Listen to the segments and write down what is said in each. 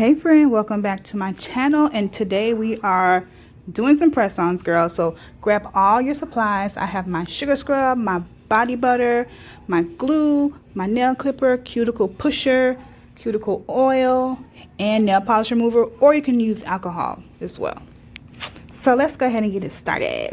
Hey friend, welcome back to my channel, and today we are doing some press-ons, girls. So grab all your supplies. I have my sugar scrub, my body butter, my glue, my nail clipper, cuticle pusher, cuticle oil, and nail polish remover, or you can use alcohol as well. So let's go ahead and get it started.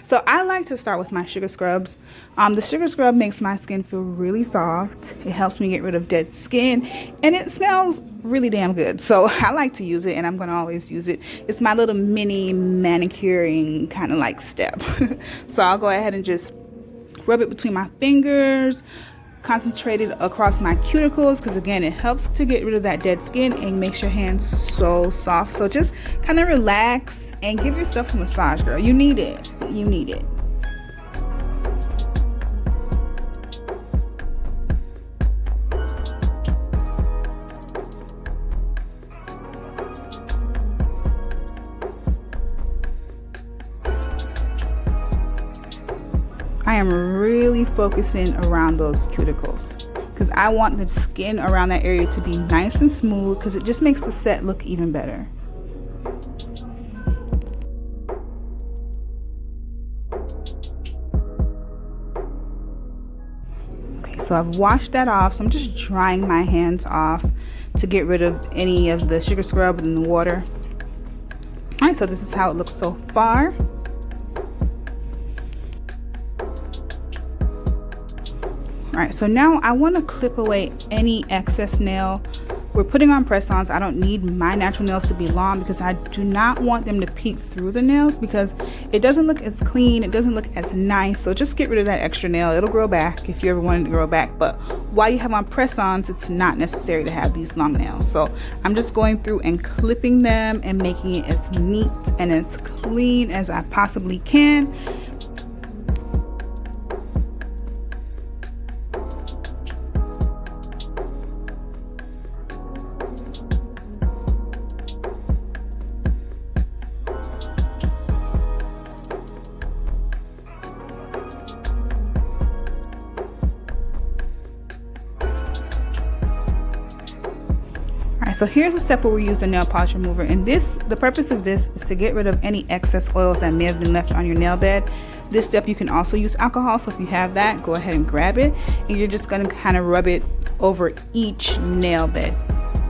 So I like to start with my sugar scrubs. The sugar scrub makes my skin feel really soft. It helps me get rid of dead skin, and it smells really damn good. So I like to use it, and I'm gonna always use it. It's my little mini manicuring kind of like step. So I'll go ahead and just rub it between my fingers, concentrate it across my cuticles, because again, it helps to get rid of that dead skin and makes your hands so soft. So just kind of relax and give yourself a massage, girl. You need it. You need it. I am really focusing around those cuticles because I want the skin around that area to be nice and smooth, because it just makes the set look even better. Okay, so I've washed that off, so I'm just drying my hands off to get rid of any of the sugar scrub in the water. All right, so this is how it looks so far. Alright, so now I want to clip away any excess nail. We're putting on press-ons. I don't need my natural nails to be long because I do not want them to peek through the nails, because it doesn't look as clean, it doesn't look as nice. So just get rid of that extra nail. It'll grow back if you ever wanted to grow back, but while you have on press-ons, it's not necessary to have these long nails. So I'm just going through and clipping them and making it as neat and as clean as I possibly can. So here's a step where we use the nail polish remover, and the purpose of this is to get rid of any excess oils that may have been left on your nail bed. This step you can also use alcohol, so if you have that, go ahead and grab it, and you're just going to kind of rub it over each nail bed.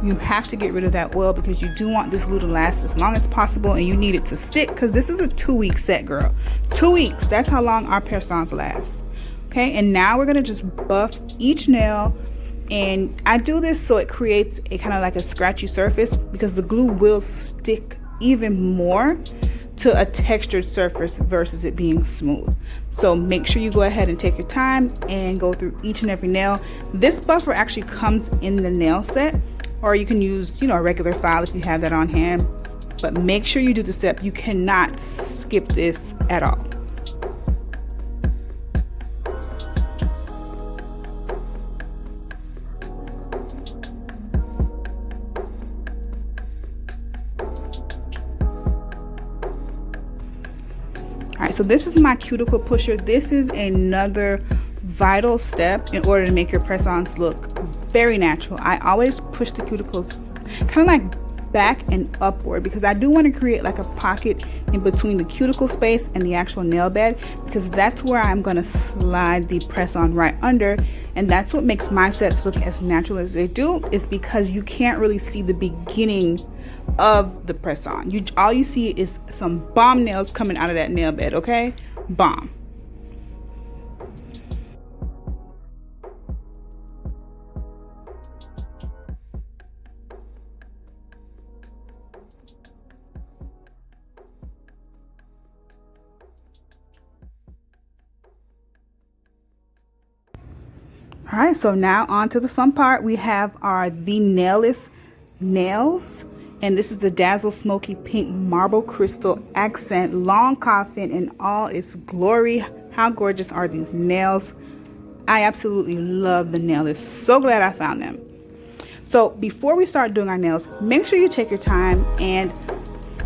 You have to get rid of that oil because you do want this glue to last as long as possible, and you need it to stick, because this is a 2-week set, girl. 2 weeks, that's how long our press-ons last. Okay, and now we're going to just buff each nail. And I do this so it creates a kind of like a scratchy surface, because the glue will stick even more to a textured surface versus it being smooth. So make sure you go ahead and take your time and go through each and every nail. This buffer actually comes in the nail set, or you can use, a regular file if you have that on hand, but make sure you do the step. You cannot skip this at all. Alright, so this is my cuticle pusher. This is another vital step in order to make your press-ons look very natural. I always push the cuticles kind of like back and upward, because I do want to create like a pocket in between the cuticle space and the actual nail bed, because that's where I'm going to slide the press-on right under, and that's what makes my sets look as natural as they do, is because you can't really see the beginning of the press-on. All you see is some bomb nails coming out of that nail bed. Okay, bomb. All right, so now on to the fun part. We have the NAILEST nails. And this is the Dazzle Smoky Pink Marble Crystal Accent Long Coffin in all its glory. How gorgeous are these nails? I absolutely love the NAILEST. So glad I found them. So before we start doing our nails, make sure you take your time and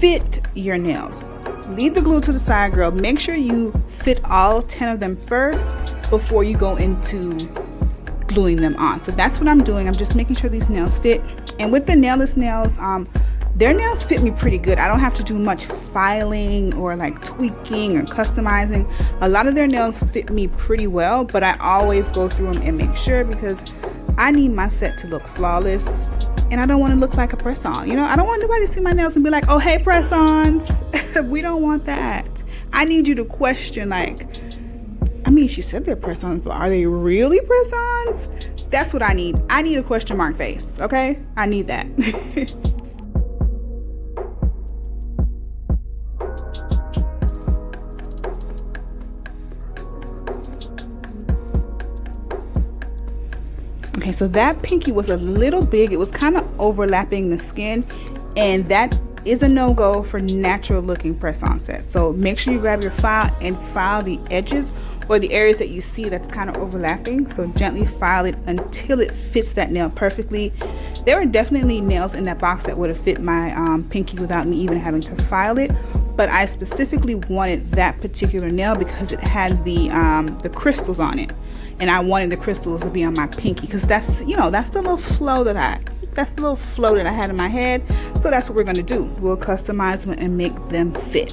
fit your nails. Leave the glue to the side, girl. Make sure you fit all 10 of them first before you go into gluing them on. So that's what I'm doing. I'm just making sure these nails fit. And with the Nailless nails, their nails fit me pretty good. I don't have to do much filing or like tweaking or customizing. A lot of their nails fit me pretty well, but I always go through them and make sure, because I need my set to look flawless, and I don't want to look like a press-on. You know, I don't want nobody to see my nails and be like, oh, hey, press-ons. We don't want that. I need you to question, like, I mean, she said they're press-ons, but are they really press-ons? That's what I need. I need a question mark face, okay? I need that. Okay, so that pinky was a little big. It was kind of overlapping the skin, and that is a no-go for natural looking press-on sets. So make sure you grab your file and file the edges or the areas that you see that's kind of overlapping. So gently file it until it fits that nail perfectly. There were definitely nails in that box that would have fit my pinky without me even having to file it, but I specifically wanted that particular nail because it had the crystals on it, and I wanted the crystals to be on my pinky, because that's, you know, that's the little flow that I had in my head. So that's what we're going to do. We'll customize them and make them fit.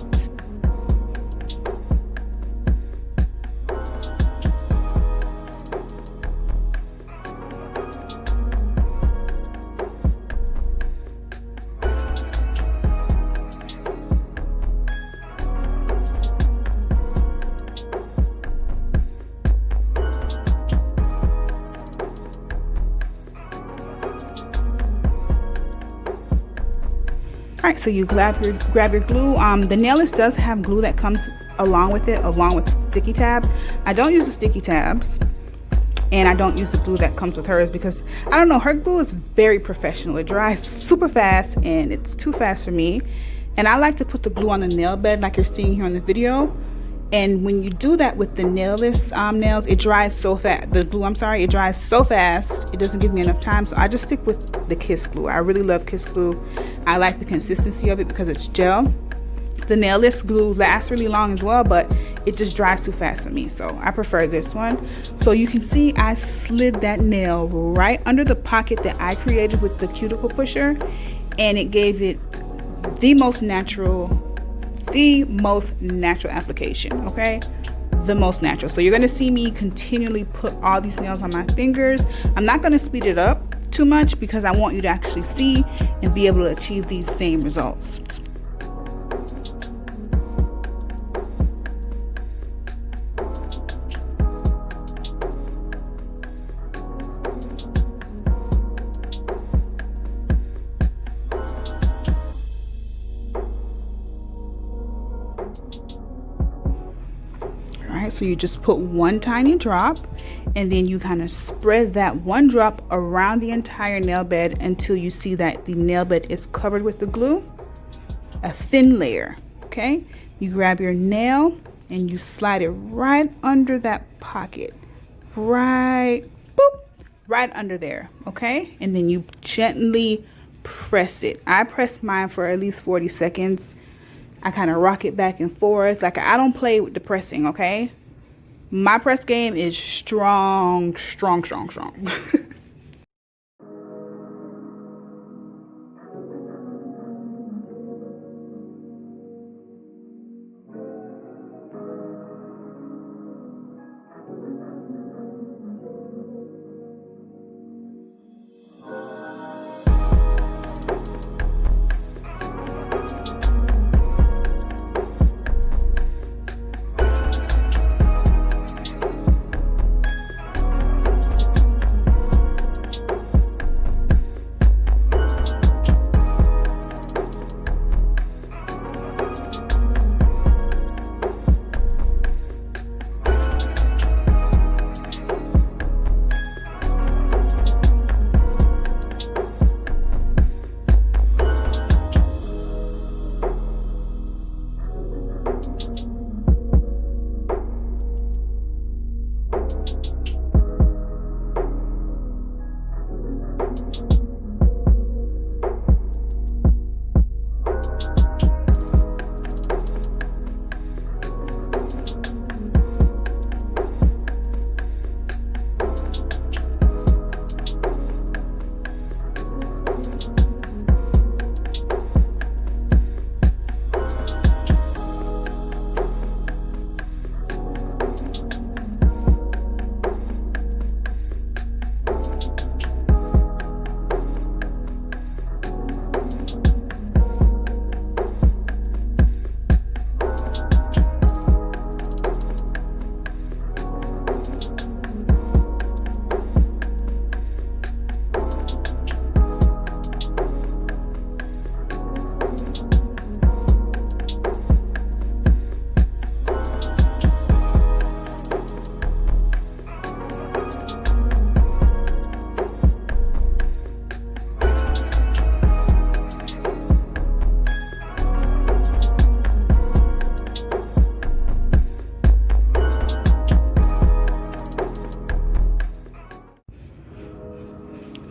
Alright, so you grab your glue. The Nailest does have glue that comes along with it, along with sticky tabs. I don't use the sticky tabs, and I don't use the glue that comes with hers, because I don't know, her glue is very professional. It dries super fast, and it's too fast for me. And I like to put the glue on the nail bed like you're seeing here in the video. And when you do that with the Nailless nails, it dries so fast. The glue, I'm sorry, it dries so fast, it doesn't give me enough time. So I just stick with the Kiss glue. I really love Kiss glue. I like the consistency of it because it's gel. The Nailless glue lasts really long as well, but it just dries too fast for me. So I prefer this one. So you can see I slid that nail right under the pocket that I created with the Cuticle Pusher, and it gave it the most natural application. Okay, the most natural. So you're going to see me continually put all these nails on my fingers. I'm not going to speed it up too much because I want you to actually see and be able to achieve these same results. So you just put one tiny drop, and then you kind of spread that one drop around the entire nail bed until you see that the nail bed is covered with the glue, a thin layer. Okay, you grab your nail and you slide it right under that pocket, right under there. Okay, and then you gently press it. I press mine for at least 40 seconds. I kind of rock it back and forth. Like, I don't play with the pressing, okay? My press game is strong.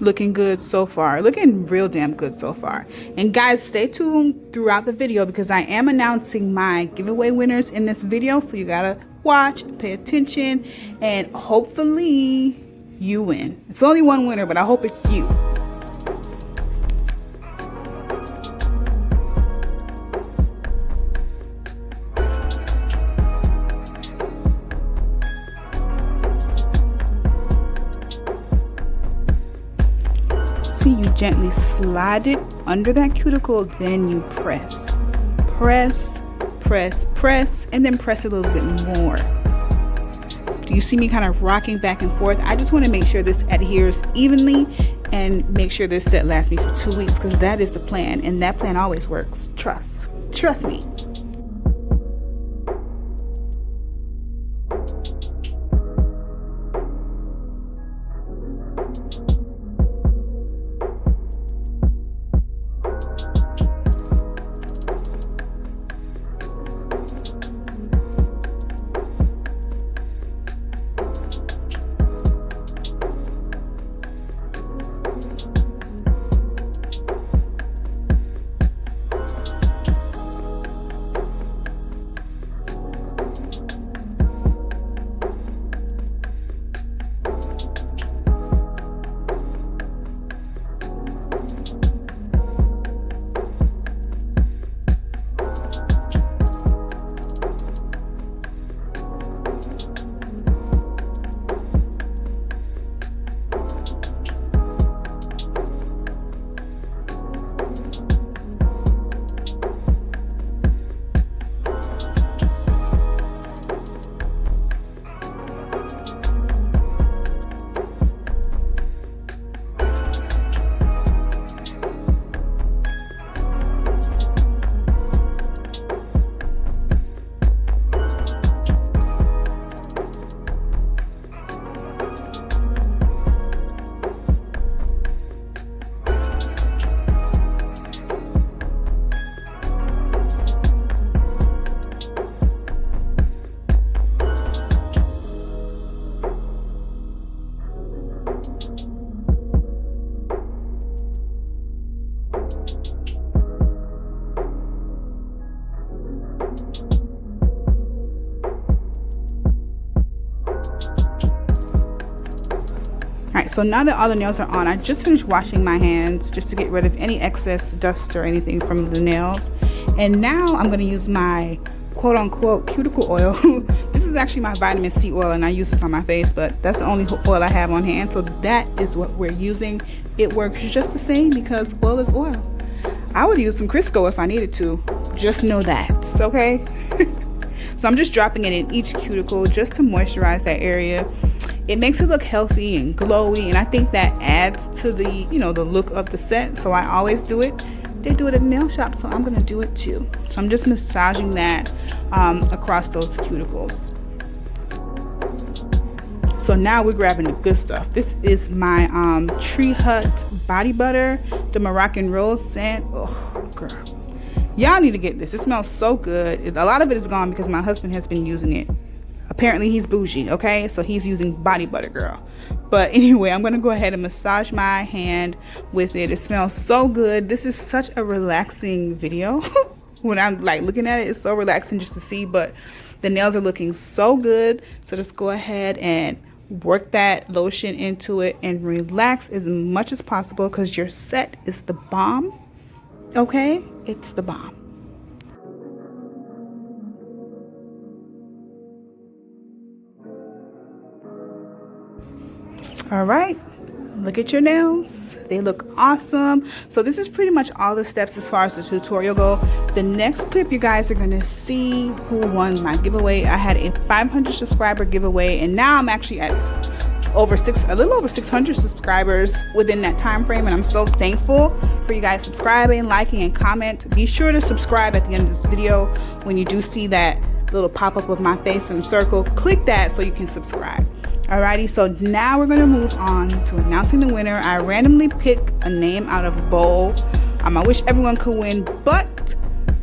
looking good so far, looking real damn good so far. And guys, stay tuned throughout the video because I am announcing my giveaway winners in this video, so you gotta watch, pay attention, and hopefully you win. It's only one winner, but I hope it's you. You gently slide it under that cuticle, then you press, and then press a little bit more. Do you see me kind of rocking back and forth? I just want to make sure this adheres evenly and make sure this set lasts me for 2 weeks, because that is the plan, and that plan always works. Trust me. Alright, so now that all the nails are on, I just finished washing my hands just to get rid of any excess dust or anything from the nails. And now I'm going to use my quote-unquote cuticle oil. This is actually my vitamin C oil, and I use this on my face, but that's the only oil I have on hand, so that is what we're using. It works just the same because oil is oil. I would use some Crisco if I needed to. Just know that, okay? So I'm just dropping it in each cuticle just to moisturize that area. It makes it look healthy and glowy, and I think that adds to the, the look of the set. So I always do it. They do it at the nail shop, so I'm gonna do it too. So I'm just massaging that across those cuticles. So now we're grabbing the good stuff. This is my Tree Hut body butter, the Moroccan rose scent. Oh girl, y'all need to get this. It smells so good. A lot of it is gone because my husband has been using it. Apparently he's bougie, okay? So he's using body butter, girl. But anyway, I'm gonna go ahead and massage my hand with it. It smells so good. This is such a relaxing video. When I'm like looking at it, it's so relaxing just to see, but the nails are looking so good. So just go ahead and work that lotion into it and relax as much as possible because your set is the bomb, okay? It's the bomb. All right, look at your nails. They look awesome. So this is pretty much all the steps as far as the tutorial go. The next clip, you guys are gonna see who won my giveaway. I had a 500 subscriber giveaway, and now I'm actually at a little over 600 subscribers within that time frame, and I'm so thankful for you guys subscribing, liking, and comment. Be sure to subscribe at the end of this video. When you do see that little pop-up of my face in a circle, click that so you can subscribe. Alrighty, so now we're gonna move on to announcing the winner. I randomly pick a name out of a bowl. I wish everyone could win, but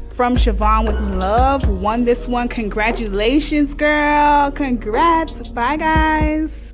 from Siobhan with Love won this one. Congratulations, girl. Congrats. Bye, guys.